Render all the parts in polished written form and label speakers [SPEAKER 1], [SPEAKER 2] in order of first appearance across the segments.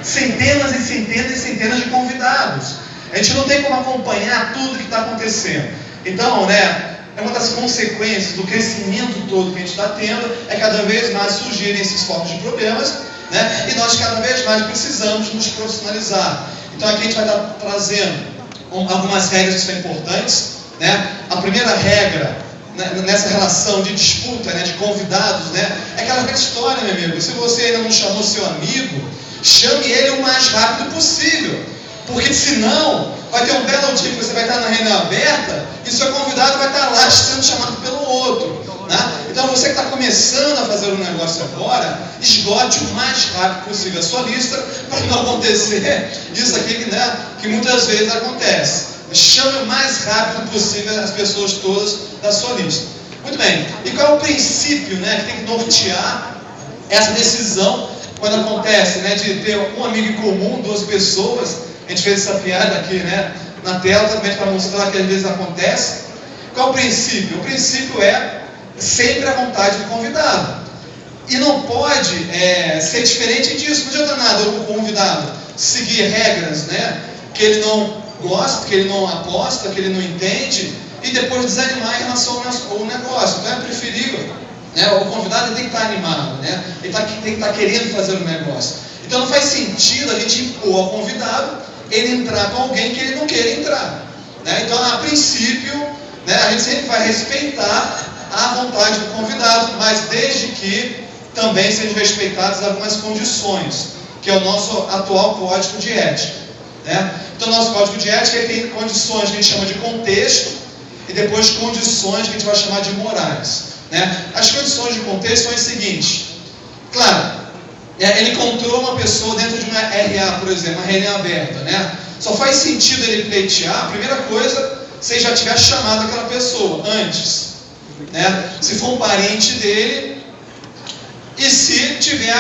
[SPEAKER 1] centenas e centenas e centenas de convidados. A gente não tem como acompanhar tudo que está acontecendo. Então, é uma das consequências do crescimento todo que a gente está tendo, é cada vez mais surgirem esses focos de problemas, e nós cada vez mais precisamos nos profissionalizar. Então aqui a gente vai estar trazendo algumas regras que são importantes. A primeira regra, nessa relação de disputa, de convidados, é aquela velha história, meu amigo. Se você ainda não chamou seu amigo, chame ele o mais rápido possível, porque senão vai ter um belo dia que você vai estar na reunião aberta e seu convidado vai estar lá sendo chamado pelo outro. Então você que está começando a fazer um negócio agora, esgote o mais rápido possível a sua lista, para não acontecer isso aqui que muitas vezes acontece. Chame o mais rápido possível as pessoas todas da sua lista. Muito bem, e qual é o princípio que tem que nortear essa decisão quando acontece de ter um amigo em comum, duas pessoas? A gente fez essa piada aqui na tela também para mostrar que às vezes acontece. Qual é o princípio? O princípio é sempre a vontade do convidado. E não pode ser diferente disso. Não adianta nada o convidado seguir regras que ele não gosta, que ele não aposta, que ele não entende, e depois desanimar em relação ao negócio. Então é preferível, o convidado tem que estar animado, ele tem que estar querendo fazer o negócio. Então não faz sentido a gente impor ao convidado ele entrar com alguém que ele não queira entrar. Então, a princípio, a gente sempre vai respeitar a vontade do convidado, mas desde que também sejam respeitadas algumas condições, que é o nosso atual código de ética. Então, o nosso código de ética tem condições que a gente chama de contexto e depois condições que a gente vai chamar de morais. As condições de contexto são as seguintes. Claro, ele encontrou uma pessoa dentro de uma RA, por exemplo, uma reunião aberta, só faz sentido ele pleitear, a primeira coisa, se ele já tiver chamado aquela pessoa antes, se for um parente dele, e se tiver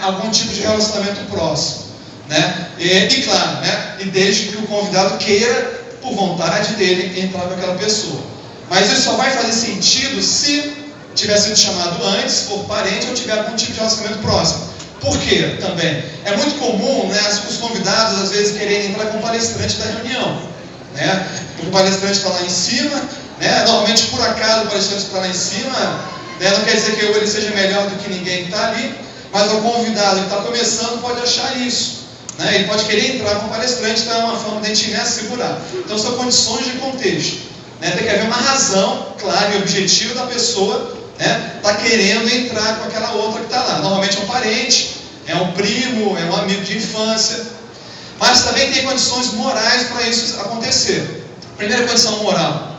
[SPEAKER 1] algum tipo de relacionamento próximo, e claro, e desde que o convidado queira, por vontade dele, entrar com aquela pessoa. Mas isso só vai fazer sentido se tiver sido chamado antes, for parente, ou tiver algum tipo de relacionamento próximo. Por quê? Também é muito comum os convidados às vezes quererem entrar com o palestrante da reunião, o palestrante está lá em cima, normalmente por acaso o palestrante está lá em cima, não quer dizer que ele seja melhor do que ninguém que está ali, mas o convidado que está começando pode achar isso, ele pode querer entrar com o palestrante, então é uma forma de a gente assegurar. Então são condições de contexto, tem que haver uma razão clara e objetiva da pessoa está querendo entrar com aquela outra que está lá. Normalmente é um parente, é um primo, é um amigo de infância. Mas também tem condições morais para isso acontecer. Primeira condição moral,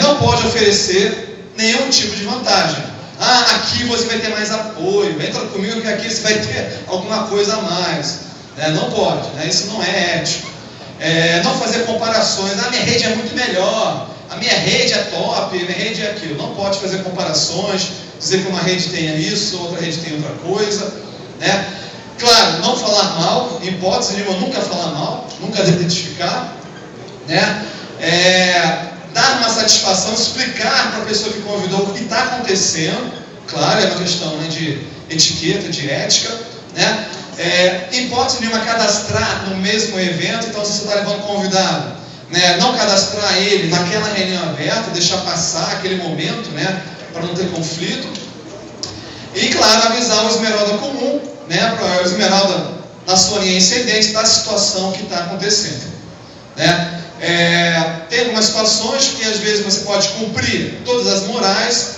[SPEAKER 1] não pode oferecer nenhum tipo de vantagem. Aqui você vai ter mais apoio, entra comigo que aqui você vai ter alguma coisa a mais. Não pode, isso não é ético. Não fazer comparações, minha rede é muito melhor, a minha rede é top, a minha rede é aquilo. Não pode fazer comparações, dizer que uma rede tenha isso, outra rede tem outra coisa, Claro, não falar mal, em hipótese nenhuma, nunca falar mal, nunca identificar, dar uma satisfação, explicar para a pessoa que convidou o que está acontecendo. Claro, é uma questão de etiqueta, de ética, em hipótese nenhuma, cadastrar no mesmo evento. Então, se você está levando convidado, não cadastrar ele naquela reunião aberta, deixar passar aquele momento, para não ter conflito. E claro, avisar o esmeralda comum, para o esmeralda na sua linha ascendente da situação que está acontecendo. Tem algumas situações que às vezes você pode cumprir todas as morais,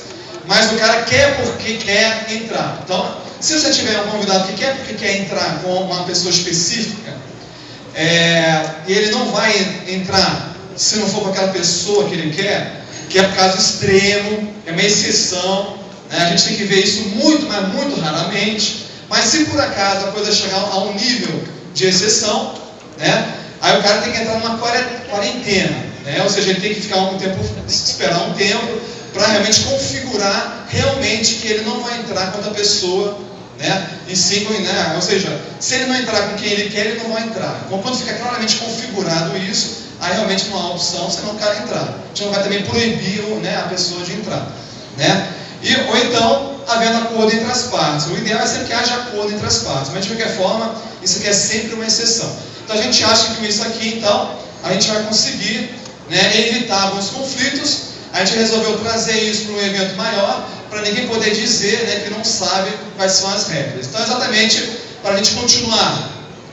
[SPEAKER 1] mas o cara quer porque quer entrar. Então, se você tiver um convidado que quer porque quer entrar com uma pessoa específica, e ele não vai entrar se não for com aquela pessoa que ele quer, que é por caso extremo, é uma exceção, a gente tem que ver isso muito, mas muito raramente. Mas se por acaso a coisa chegar a um nível de exceção, aí o cara tem que entrar numa quarentena, ou seja, ele tem que ficar esperar um tempo para realmente configurar realmente que ele não vai entrar com outra pessoa, e sim, ou seja, se ele não entrar com quem ele quer, ele não vai entrar. Então, quando fica claramente configurado isso, aí realmente não há opção, senão o cara entrar. A gente não vai também proibir a pessoa de entrar, ou então havendo acordo entre as partes. O ideal é sempre que haja acordo entre as partes, mas de qualquer forma, isso aqui é sempre uma exceção. Então a gente acha que com isso aqui, então, a gente vai conseguir, né, evitar alguns conflitos. A gente resolveu trazer isso para um evento maior, para ninguém poder dizer, né, que não sabe quais são as regras. Então, exatamente para a gente continuar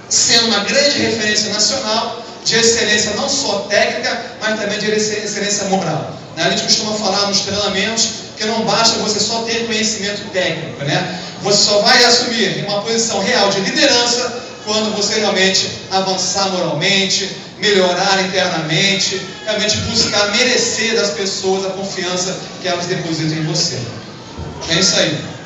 [SPEAKER 1] sendo uma grande referência nacional, de excelência não só técnica, mas também de excelência moral. Né? A gente costuma falar nos treinamentos que não basta você só ter conhecimento técnico, né? Você só vai assumir uma posição real de liderança quando você realmente avançar moralmente, melhorar internamente, realmente buscar merecer das pessoas a confiança que elas depositam em você. É isso aí.